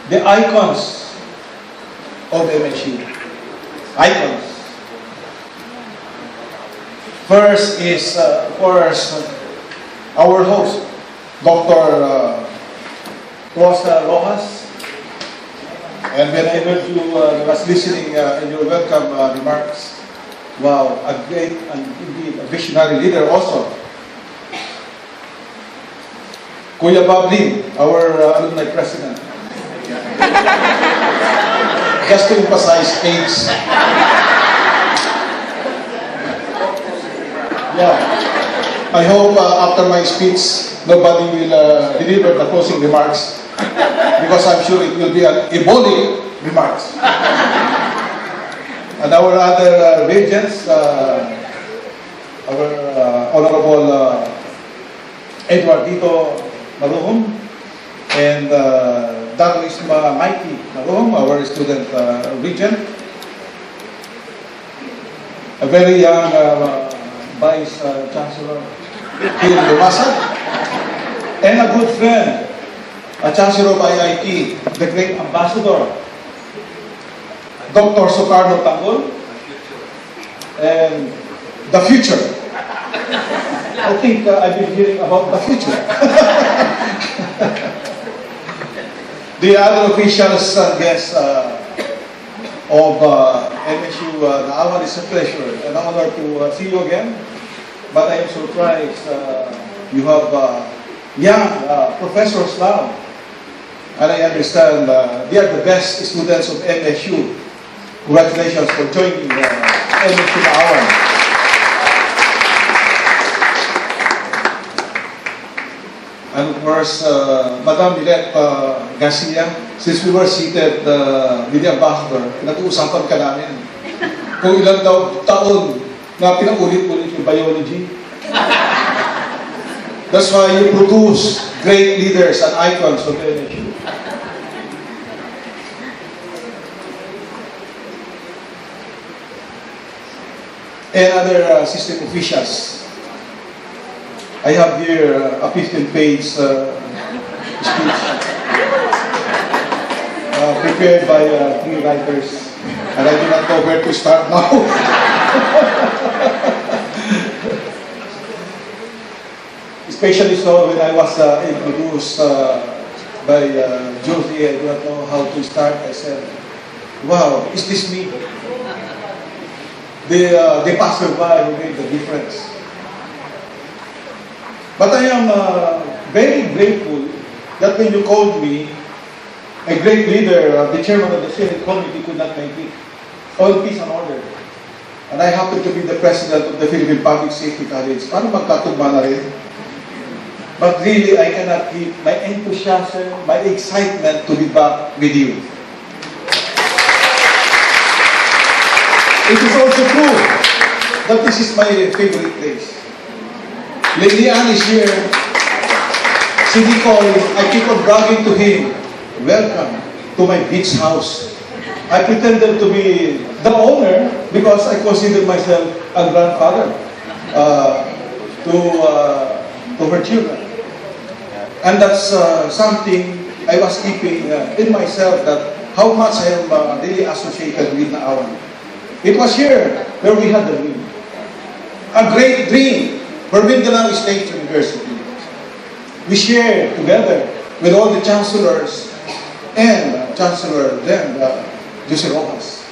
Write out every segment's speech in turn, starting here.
the icons of MSU. Icons. First is, of course, our host, Dr. Rosa Rojas. And when I heard you was listening in your welcome remarks, wow, a great and indeed a visionary leader also. Kuya Bablin, our alumni president. Just to emphasize age. Yeah. I hope after my speech, nobody will deliver the closing remarks because I'm sure it will be an ebolic remarks. And our other regents, our Honorable Eduardito Maruhom and Dr. Isma Mikey Maruhom, our student regent, a very young Vice Chancellor Phil Lumasa, and a good friend, a Chancellor of IIT, the great Ambassador, Dr. Socarno Tanggol, and the future. I think I've been hearing about the future. The other officials and guests of MSU Naawan, it's a pleasure and honor to see you again. But I am surprised you have young professors now. And I understand they are the best students of MSU. Congratulations for joining MSU Naawan. And of course, Madam Milet Garcia, since we were seated with the ambassador, nag-uusapan ka namin kung ilang taon na pinaulit-ulit yung biology. That's why you produce great leaders and icons of MSU. And other system officials. I have here a 15-page speech prepared by 3 writers, and I do not know where to start now. Especially so when I was introduced by Josie, I do not know how to start. I said, wow, is this me? The passerby who made the difference. But I am very grateful that when you called me, a great leader, the chairman of the Senate Committee could not make it. All peace and order. And I happen to be the president of the Philippine Public Safety College. Paano magkatumba na rin? But really, I cannot keep my enthusiasm, my excitement to be back with you. It is also true that this is my favorite place. Lilian is here. Si Nicole, I keep on bragging to him, welcome to my beach house. I pretended to be the owner because I consider myself a grandfather to her children. And that's something I was keeping in myself, that how much I am really associated with Naawan. It was here where we had the dream. A great dream for Mindanao State University. We shared together with all the chancellors and Chancellor then, Jose Rojas.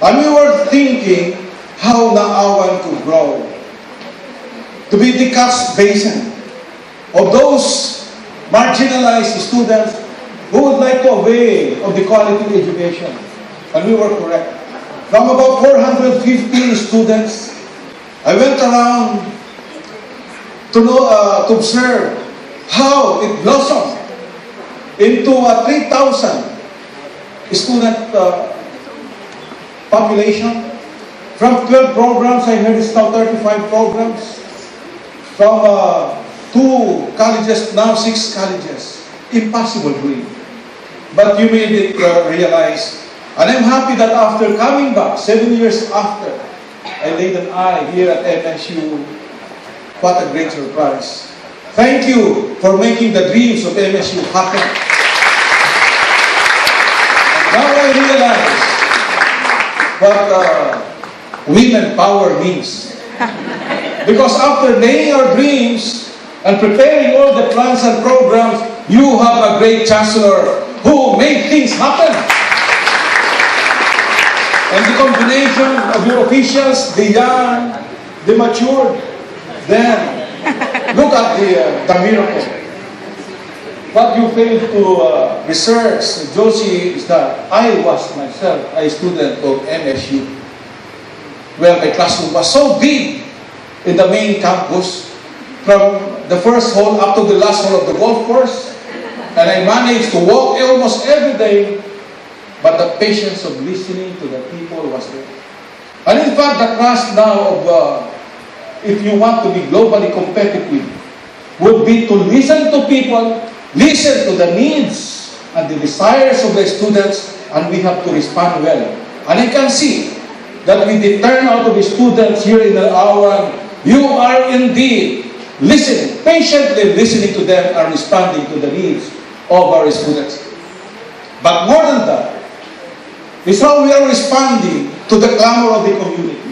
And we were thinking how Naawan could grow to be the cash basin of those marginalized students who would like to avail of the quality education. And we were correct. From about 415 students, I went around to observe how it blossomed into a 3,000 student population. From 12 programs, I heard it's now 35 programs. From 2 colleges, now 6 colleges. Impossible dream. But you made it realize. And I'm happy that after coming back, 7 years after, I laid an eye here at MSU. What a great surprise. Thank you for making the dreams of MSU happen. Now I realize what women power means. Because after laying our dreams and preparing all the plans and programs, you have a great chancellor who made things happen. And the combination of your officials, the young, the matured, then look at the miracle. What you failed to research, Josie, is that I was myself a student of MSU. Well, my classroom was so big in the main campus, from the first hall up to the last hall of the golf course, and I managed to walk almost every day, but the patience of listening to the people was there. And in fact, the trust now of, if you want to be globally competitive, would be to listen to people, listen to the needs and the desires of the students, and we have to respond well. And I can see that with the turnout of the students here in our, you are indeed listening, patiently listening to them and responding to the needs of our students. But more than that, is how we are responding to the clamor of the community.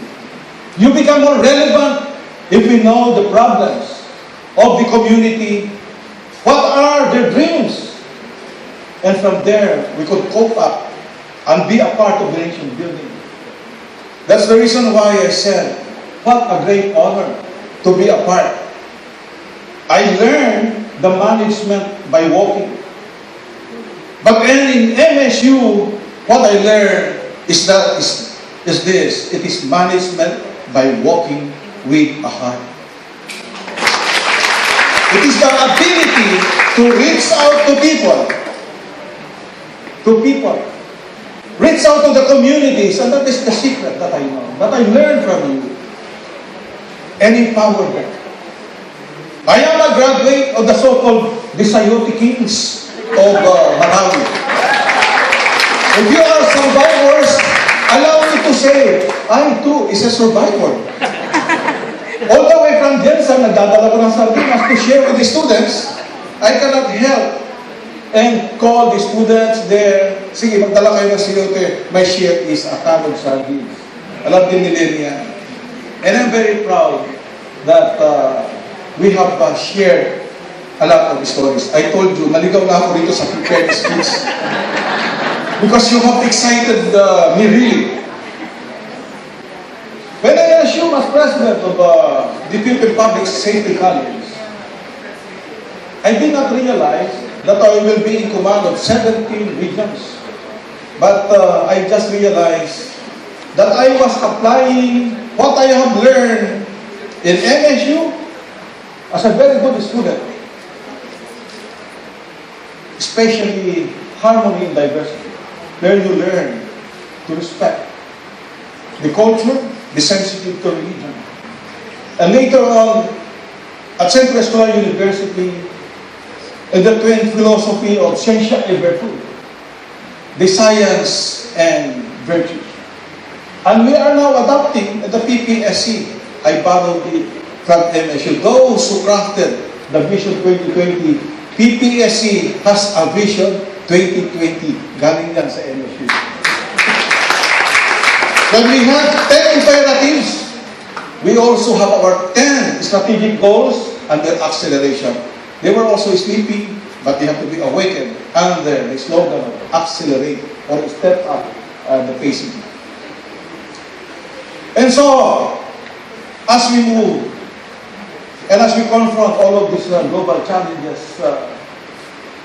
You become more relevant if we know the problems of the community. What are their dreams? And from there, we could cope up and be a part of the nation building. That's the reason why I said, what a great honor to be a part. I learned the management by walking. But then in MSU, what I learned is this. It is management by walking with a heart. It is the ability to reach out to people. Reach out to the communities, and that is the secret that I know, that I learned from you. And empower them. I am a graduate of the so-called Visayoti Kings of Marawi. If you are survivors, allow me to say, I too is a survivor. All the way from Jensen, nagdadala ko ng sardinas to share with the students. I cannot help and call the students there. Sige, magdala kayo ng siyote. My share is a can of sardines. Alam din nila niya. And I'm very proud that we have shared a lot of stories. I told you, naligaw na ako rito sa prepared speech. Because you have excited me really. When I assumed as president of the Philippine Public Safety College, I did not realize that I will be in command of 17 regions. But I just realized that I was applying what I have learned in MSU as a very good student. Especially harmony and diversity, where you learn to respect the culture, be sensitive to religion. And later on, at Central Escolar University, in the twin philosophy of Scientia e Virtud, the science and virtue. And we are now adopting the PPSC. I borrowed it from MSU. Those who crafted the Vision 2020, PPSC has a Vision 2020. Galing lang sa MSU. When we have 10 imperatives, we also have our 10 strategic goals and their acceleration. They were also sleeping, but they have to be awakened under the slogan of accelerate or step up the pacing. And so, as we move and as we confront all of these global challenges,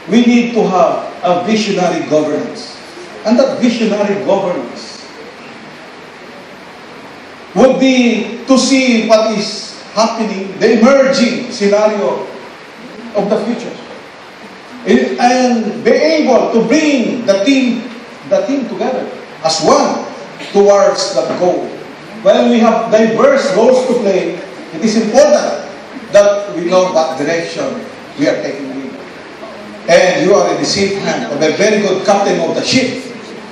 we need to have a visionary governance. And that visionary governance would be to see what is happening, the emerging scenario of the future, and be able to bring the team together as one towards that goal. When we have diverse roles to play, it is important that we know what direction we are taking in. And you are in the safe hand of a very good captain of the ship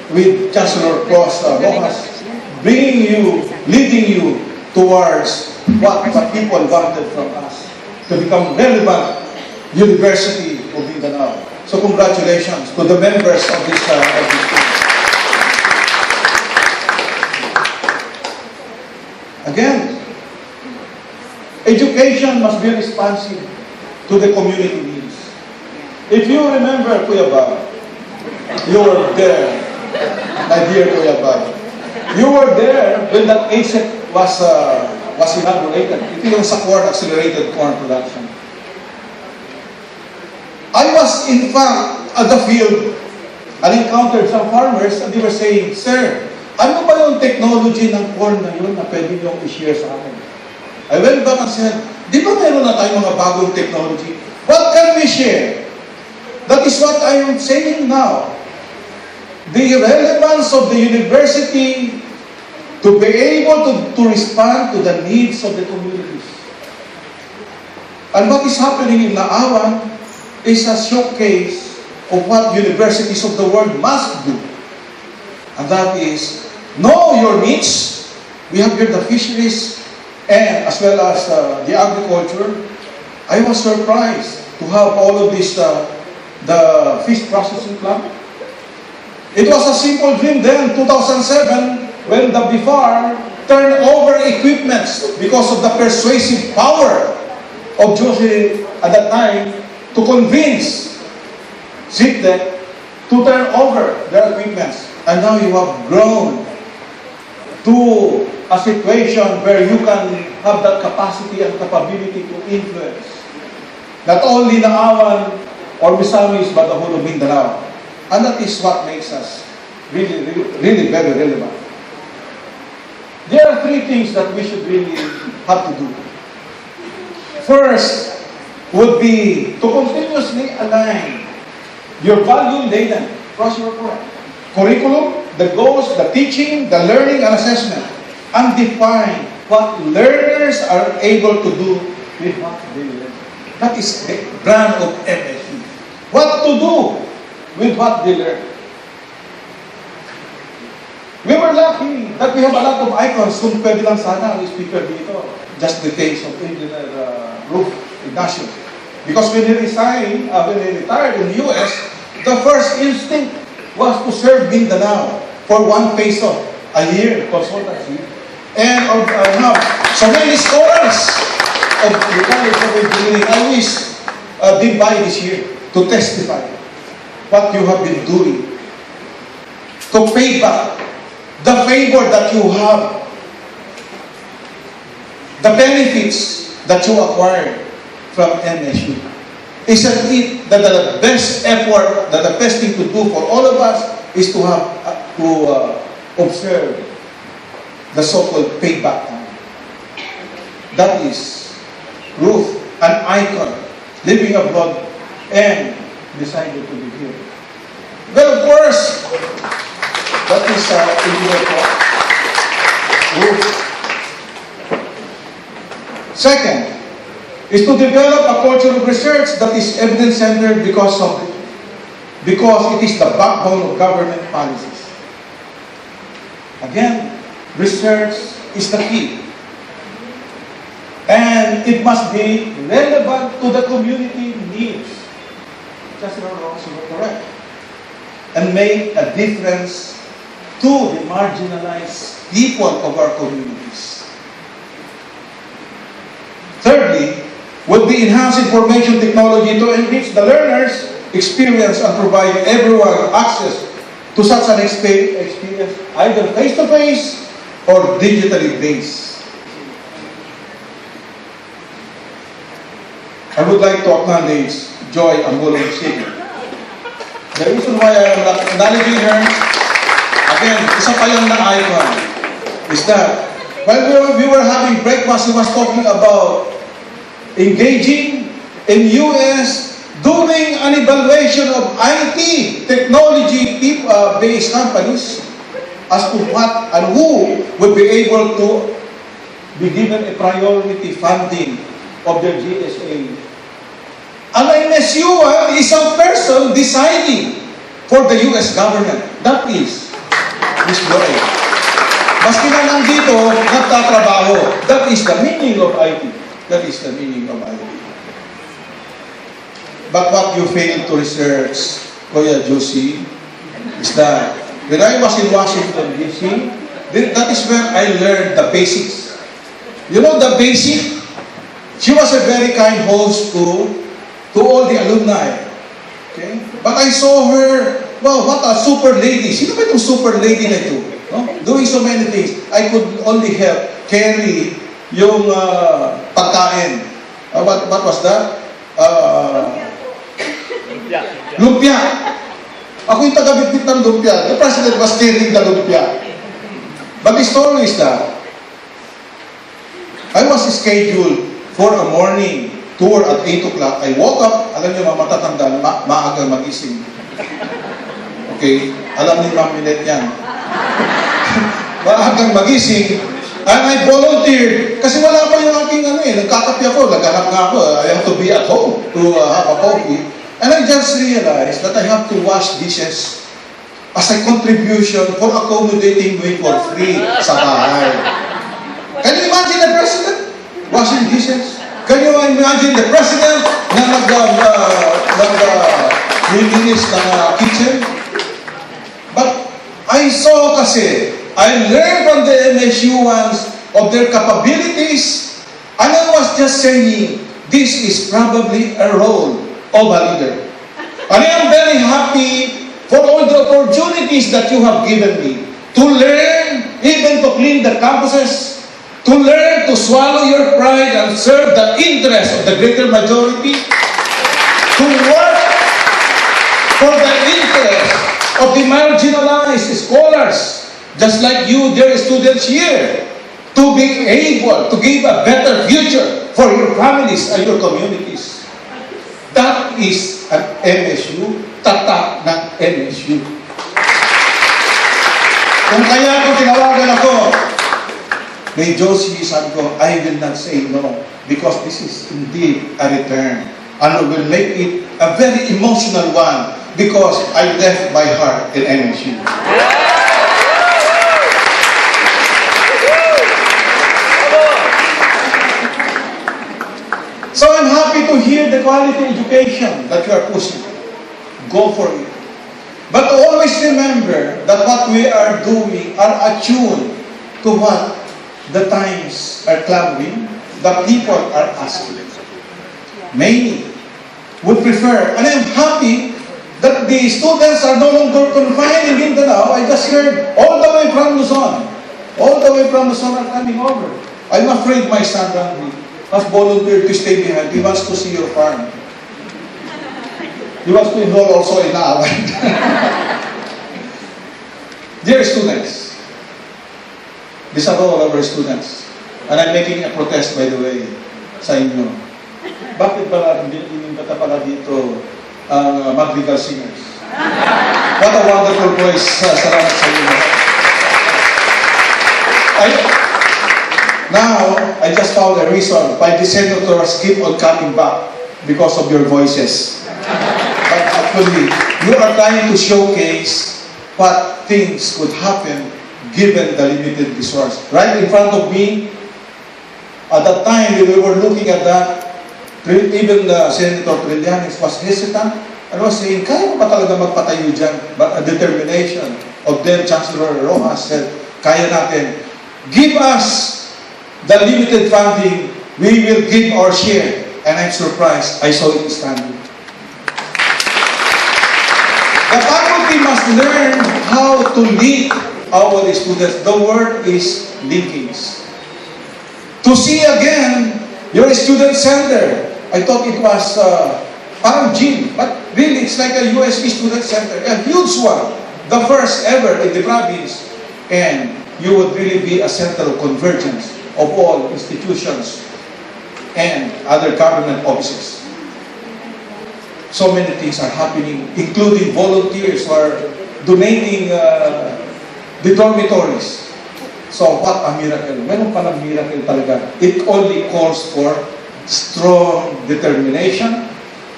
with Chancellor Claus Rojas, bringing you, leading you towards what the people wanted from us, to become relevant University of Mindanao. So congratulations to the members of this team. Again, education must be responsive to the community needs. If you remember, Kuya Bab, you were there, my dear Kuya Bab. You were there when that ASEC was inaugurated. Ito yung Sakwar Accelerated Corn Production. I was in fact at the field and encountered some farmers and they were saying, "Sir, ano ba yung technology ng corn na yun na pwede niyong i-share sa akin?" I went back and said, "Di ba meron na tayong mga bagong technology? What can we share?" That is what I am saying now. The relevance of the university to be able to respond to the needs of the communities. And what is happening in Naawan is a showcase of what universities of the world must do. And that is, know your needs. We have here the fisheries and as well as the agriculture. I was surprised to have all of this, the fish processing plant. It was a simple dream then, 2007, when the BIFAR turned over equipments because of the persuasive power of Jose at that time to convince SIPDEC to turn over their equipments. And now you have grown to a situation where you can have that capacity and capability to influence not only Naawan or Misamis but the whole of Mindanao. And that is what makes us really very relevant. There are three things that we should really have to do. First would be to continuously align your value-laden curriculum, the goals, the teaching, the learning and assessment, and define what learners are able to do with what they learn. That is the brand of MSU. What to do with what they learn. We were lucky that we have a lot of icons kung pwede lang sana ang speaker dito. Just the case of Engineer Ruth Ignacio. Because when he retired in the US, the first instinct was to serve Mindanao for 1 peso a year consultancy. And now, so many scholars of the College of Engineering, I wish did by this year to testify what you have been doing to pay back the favor that you have, the benefits that you acquired from MSU. Isn't it that the best effort, that the best thing to do for all of us is to have to observe the so-called payback time? That is Ruth, an icon, living abroad and decided to be here. Well, of course, that is Engineer Ruth. Second is to develop a culture of research that is evidence-centered because it is the backbone of government policies. Again, research is the key. And it must be relevant to the community needs. Just correct. And make a difference to the marginalized people of our communities. Thirdly, would be enhance information technology to enrich the learner's experience and provide everyone access to such an experience, either face-to-face or digitally based. I would like to acknowledge Joy Ambulong City. The reason why I am acknowledging her, again, isa pa yung na-icon, is that while we were having breakfast, he was talking about engaging in US, doing an evaluation of IT technology-based companies as to what and who would be able to be given a priority funding of their GSA. Ang MSU, isang person deciding for the US government. That is Ms. Joy. Maski na nandito, nagtatrabaho. That is the meaning of IT. That is the meaning of IT. But what you failed to research, Kuya Josie, is that when I was in Washington, D.C., that is where I learned the basics You know the basic? She was a very kind host to all the alumni. Okay? But I saw her, wow, what a super lady. Sino ba itong super lady na ito? No? Doing so many things. I could only help carry yung pagkain. What was that? Lumpia. Ako yung taga-bitbit ng lumpia. The president was carrying the lumpia. But the story is that I was scheduled for a morning tour at 8 o'clock. I woke up, alam niyo, matatanda, maaga magising. Okay? Alam ni Ma'am Minette yan. Maagang magising, and I volunteered, kasi wala pa yung aking nagkakape ako, naghanap nga ako, I have to be at home to have a coffee. And I just realized that I have to wash dishes as a contribution for accommodating me for free sa bahay. Can you imagine the president washing dishes? Can you imagine the president na nilinis ng kitchen? But I saw kasi, I learned from the MSUans of their capabilities, and I was just saying, this is probably a role of a leader. And I am very happy for all the opportunities that you have given me to learn, even to clean the campuses, to learn to swallow your pride and serve the interests of the greater majority, to work for the interests of the marginalized scholars, just like you, dear students here, to be able to give a better future for your families and your communities. That is an MSU, tatak ng MSU. Kung kaya ko tinawagan ako, may Josie, sabi ko, I will not say no, because this is indeed a return. And I will make it a very emotional one, because I left my heart in MSU. So I'm happy to hear the quality education that you are pushing. Go for it. But always remember that what we are doing are attuned to what the times are clamoring, the people are asking. Many would prefer, and I'm happy that the students are no longer confined in Mindanao. I just heard all the way from Luzon. All the way from Luzon are coming over. I'm afraid my son Randy has volunteered to stay behind. He wants to see your farm. He wants to enroll also in Naaway. Dear students, these are all our students. And I'm making a protest, by the way, sa inyo. Bakit pala hindi inimbata pala dito ang Madrigal singers? What a wonderful voice. Salamat sa inyo. Now, I just found a reason why the senators keep on coming back because of your voices. But actually, you are trying to showcase what things could happen given the limited resource. Right in front of me, at that time when we were looking at that, even Senator Trillanes was hesitant and was saying, kaya ba talaga magpatayo dyan? But a determination of then Chancellor Rojas said, kaya natin. Give us the limited funding, we will give our share. And I'm surprised, I saw it standing. The faculty must learn how to lead our students. The word is linkings. To see again your student center. I thought it was parang gym, but really it's like a USP student center, a huge one, the first ever in the province. And you would really be a center of convergence of all institutions and other government offices. So many things are happening, including volunteers who are donating the dormitories. So what a miracle. Meron palang miracle talaga. It only calls for strong determination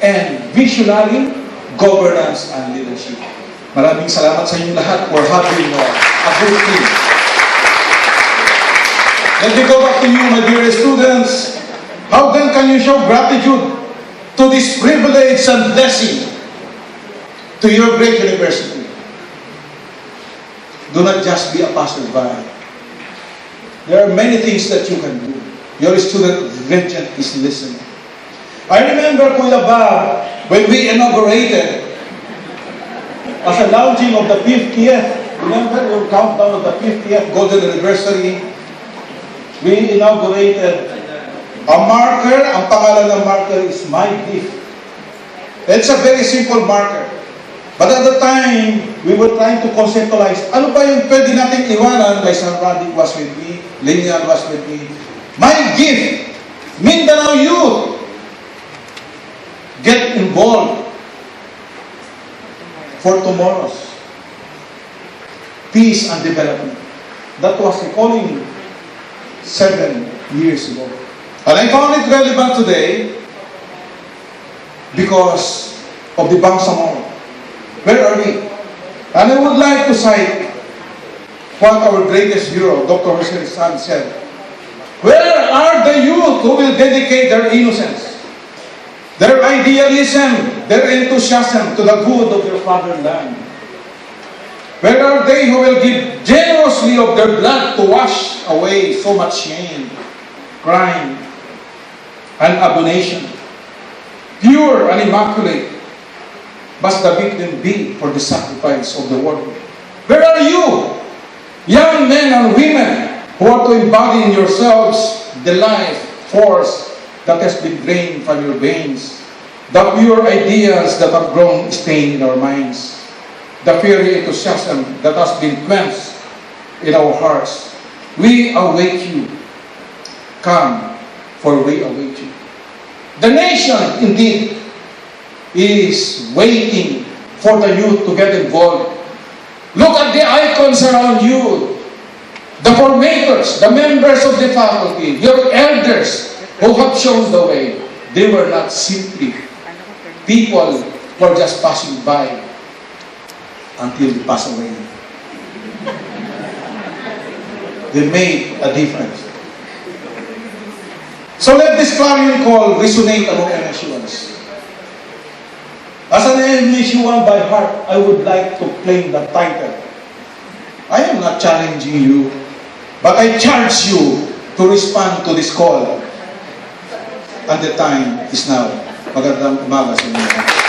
and visionary governance and leadership. Maraming salamat sa inyo lahat for having a good team. Let me go back to you, my dear students. How then can you show gratitude to this privilege and blessing to your great university? Do not just be a passerby. There are many things that you can do. your student regent is listening. I remember, Kuya Bob, when we inaugurated as a launching of the 50th, remember your countdown of the 50th golden anniversary, we inaugurated a marker. Ang pangalan ng marker is My Gift. It's a very simple marker. But at the time, we were trying to conceptualize, ano ba yung pwede natin iwanan? Like San Randy was with me, Linian was with me. My Gift, Mindanao Youth, get involved for tomorrow's peace and development. That was the calling 7 years ago. And I found it relevant today because of the Bangsamoro. Where are we? And I would like to cite what our greatest hero, Dr. Jose Rizal, said. Where are the youth who will dedicate their innocence, their idealism, their enthusiasm to the good of their fatherland? Where are they who will give generously of their blood to wash away so much shame, crime, and abomination? Pure and immaculate must the victim be for the sacrifice of the world. Where are you, young men and women, who are to embody in yourselves the life force that has been drained from your veins, the pure ideas that have grown stained in our minds, the fiery enthusiasm that has been quenched in our hearts? We await you. Come, for we await you. The nation, indeed, is waiting for the youth to get involved. Look at the icons around you, the formators, the members of the faculty, your elders who have shown the way. They were not simply people who are just passing by until they pass away. They made a difference. So let this clarion call resonate among MSUans. As an MSUan by heart, I would like to claim the title. I am not challenging you, but I charge you to respond to this call. And the time is now. Magandang umaga sa inyo.